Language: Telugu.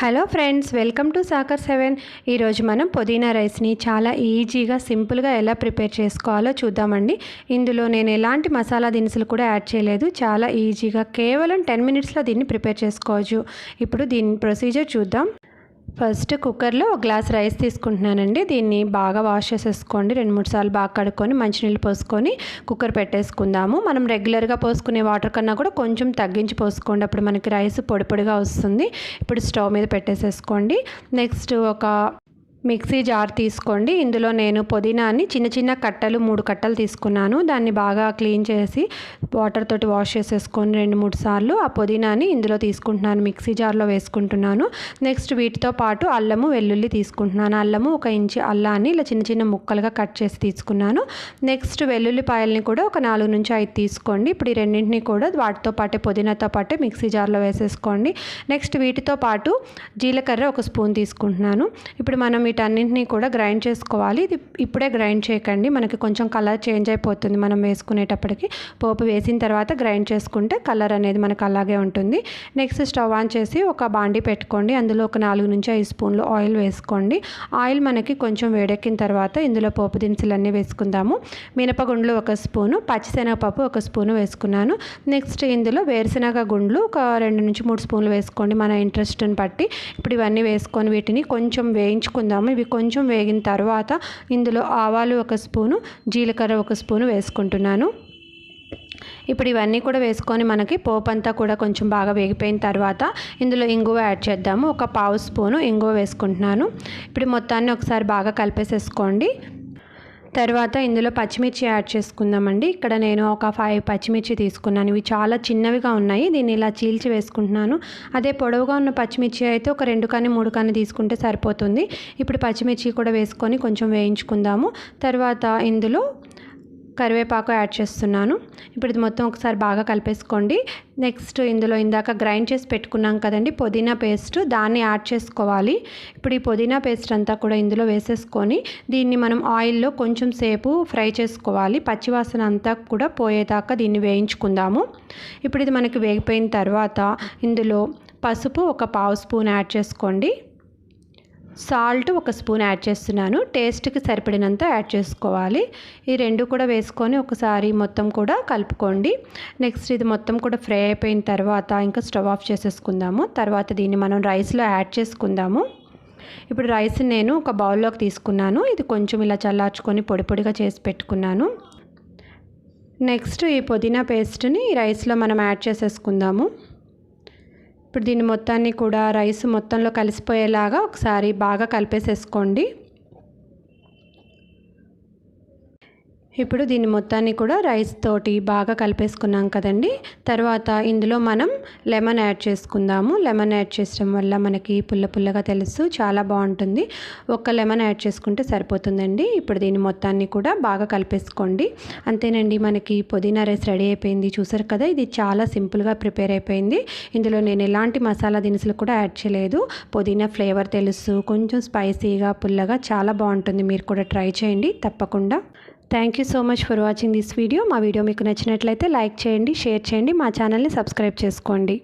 Hello friends, welcome to soccer 7. ఈరోజు మనం పుదీనా రైస్ని చాలా ఈజీగా సింపుల్గా ఎలా ప్రిపేర్ చేసుకోవాలో చూద్దామండి. ఇందులో నేను ఎలాంటి మసాలా దినుసులు కూడా యాడ్ చేయలేదు. చాలా ఈజీగా కేవలం 10 మినిట్స్లో దీన్ని ప్రిపేర్ చేసుకోవచ్చు. ఇప్పుడు దీని ప్రొసీజర్ చూద్దాం. ఫస్ట్ కుక్కర్లో ఒక గ్లాస్ రైస్ తీసుకుంటున్నానండి. దీన్ని బాగా వాష్ చేసేసుకోండి. 2-3 సార్లు బాగా కడుక్కొని మంచినీళ్ళు పోసుకొని కుక్కర్ పెట్టేసుకుందాము. మనం రెగ్యులర్గా పోసుకునే వాటర్ కన్నా కూడా కొంచెం తగ్గించి పోసుకోండి. అప్పుడు మనకి రైస్ పొడి పొడిగా వస్తుంది. ఇప్పుడు స్టవ్ మీద పెట్టేసేసుకోండి. నెక్స్ట్ ఒక మిక్సీ జార్ తీసుకోండి. ఇందులో నేను పుదీనాని చిన్న చిన్న కట్టలు 3 కట్టలు తీసుకున్నాను. దాన్ని బాగా క్లీన్ చేసి వాటర్ తోటి వాష్ చేసేసుకొని 2-3 సార్లు ఆ పుదీనాని ఇందులో తీసుకుంటున్నాను. మిక్సీ జార్లో వేసుకుంటున్నాను. నెక్స్ట్ వీటితో పాటు అల్లము వెల్లుల్లి తీసుకుంటున్నాను. అల్లము 1 ఇంచు అల్లాన్ని ఇలా చిన్న చిన్న ముక్కలుగా కట్ చేసి తీసుకున్నాను. నెక్స్ట్ వెల్లుల్లిపాయలని కూడా ఒక 4 నుంచి 5 తీసుకోండి. ఇప్పుడు ఈ రెండింటిని కూడా వాటితో పాటే పుదీనాతో పాటే మిక్సీ జార్లో వేసేసుకోండి. నెక్స్ట్ వీటితో పాటు జీలకర్ర 1 స్పూన్ తీసుకుంటున్నాను. ఇప్పుడు మనం వీటన్నింటినీ కూడా గ్రైండ్ చేసుకోవాలి. ఇది ఇప్పుడే గ్రైండ్ చేయకండి, మనకి కొంచెం కలర్ చేంజ్ అయిపోతుంది. మనం వేసుకునేటప్పటికి పోపు వేసిన తర్వాత గ్రైండ్ చేసుకుంటే కలర్ అనేది మనకు అలాగే ఉంటుంది. నెక్స్ట్ స్టవ్ ఆన్ చేసి ఒక బాండి పెట్టుకోండి. అందులో ఒక 4 నుంచి 5 స్పూన్లు ఆయిల్ వేసుకోండి. ఆయిల్ మనకి కొంచెం వేడెక్కిన తర్వాత ఇందులో పోపు దినుసులన్నీ వేసుకుందాము. మినపగుండ్లు 1 స్పూను, పచ్చిశనగపప్పు 1 స్పూను వేసుకున్నాను. నెక్స్ట్ ఇందులో వేరుశనగ గుండ్లు ఒక 2 నుంచి 3 స్పూన్లు వేసుకోండి, మన ఇంట్రెస్ట్ని బట్టి. ఇప్పుడు ఇవన్నీ వేసుకొని వీటిని కొంచెం వేయించుకుందాము. ఇవి కొంచెం వేగిన తర్వాత ఇందులో ఆవాలు 1 స్పూను, జీలకర్ర 1 స్పూను వేసుకుంటున్నాను. ఇప్పుడు ఇవన్నీ కూడా వేసుకొని మనకి పోపు అంతా కూడా కొంచెం బాగా వేగిపోయిన తర్వాత ఇందులో ఇంగువ యాడ్ చేద్దాము. ఒక 1/2 స్పూను ఇంగువ వేసుకుంటున్నాను. ఇప్పుడు మొత్తాన్ని ఒకసారి బాగా కలిపేసేసుకోండి. తర్వాత ఇందులో పచ్చిమిర్చి యాడ్ చేసుకుందామండి. ఇక్కడ నేను ఒక 5 పచ్చిమిర్చి తీసుకున్నాను. ఇవి చాలా చిన్నవిగా ఉన్నాయి. దీన్ని ఇలా చీల్చి వేసుకుంటున్నాను. అదే పొడవుగా ఉన్న పచ్చిమిర్చి అయితే ఒక 2 కానీ 3 కానీ తీసుకుంటే సరిపోతుంది. ఇప్పుడు పచ్చిమిర్చి కూడా వేసుకొని కొంచెం వేయించుకుందాము. తర్వాత ఇందులో కరివేపాకు యాడ్ చేస్తున్నాను. ఇప్పుడు ఇది మొత్తం ఒకసారి బాగా కలిపేసుకోండి. నెక్స్ట్ ఇందులో ఇందాక గ్రైండ్ చేసి పెట్టుకున్నాం కదండి పుదీనా పేస్ట్, దాన్ని యాడ్ చేసుకోవాలి. ఇప్పుడు ఈ పుదీనా పేస్ట్ అంతా కూడా ఇందులో వేసేసుకొని దీన్ని మనం ఆయిల్లో కొంచెం సేపు ఫ్రై చేసుకోవాలి. పచ్చివాసన అంతా కూడా పోయేదాకా దీన్ని వేయించుకుందాము. ఇప్పుడు ఇది మనకి వేగిపోయిన తర్వాత ఇందులో పసుపు ఒక 1/2 స్పూన్ యాడ్ చేసుకోండి. సాల్ట్ 1 స్పూన్ యాడ్ చేస్తున్నాను. టేస్ట్కి సరిపడినంత యాడ్ చేసుకోవాలి. ఈ 2 కూడా వేసుకొని ఒకసారి మొత్తం కూడా కలుపుకోండి. నెక్స్ట్ ఇది మొత్తం కూడా ఫ్రై అయిపోయిన తర్వాత ఇంకా స్టవ్ ఆఫ్ చేసేసుకుందాము. తర్వాత దీన్ని మనం రైస్లో యాడ్ చేసుకుందాము. ఇప్పుడు రైస్ నేను ఒక బౌల్లోకి తీసుకున్నాను. ఇది కొంచెం ఇలా చల్లార్చుకొని పొడి పొడిగా చేసి పెట్టుకున్నాను. నెక్స్ట్ ఈ పుదీనా పేస్ట్ని రైస్లో మనం యాడ్ చేసేసుకుందాము. ఇప్పుడు దీన్ని మొత్తాన్ని కూడా రైస్ మొత్తంలో కలిసిపోయేలాగా ఒకసారి బాగా కలిపేసేసుకోండి. ఇప్పుడు దీన్ని మొత్తాన్ని కూడా రైస్ తోటి బాగా కలిపేసుకున్నాం కదండి. తర్వాత ఇందులో మనం లెమన్ యాడ్ చేసుకుందాము. లెమన్ యాడ్ చేయడం వల్ల మనకి పుల్ల పుల్లగా తెలుసు, చాలా బాగుంటుంది. 1 లెమన్ యాడ్ చేసుకుంటే సరిపోతుందండి. ఇప్పుడు దీన్ని మొత్తాన్ని కూడా బాగా కలిపేసుకోండి. అంతేనండి, మనకి పుదీనా రైస్ రెడీ అయిపోయింది. చూసారు కదా, ఇది చాలా సింపుల్గా ప్రిపేర్ అయిపోయింది. ఇందులో నేను ఎలాంటి మసాలా దినుసులు కూడా యాడ్ చేయలేదు. పుదీనా ఫ్లేవర్ తెలుసు, కొంచెం స్పైసీగా పుల్లగా చాలా బాగుంటుంది. మీరు కూడా ట్రై చేయండి తప్పకుండా. Thank you so much for watching this video. మా వీడియో మీకు నచ్చినట్లయితే లైక్ చేయండి, షేర్ చేయండి, మా ఛానల్ని సబ్స్క్రైబ్ చేసుకోండి.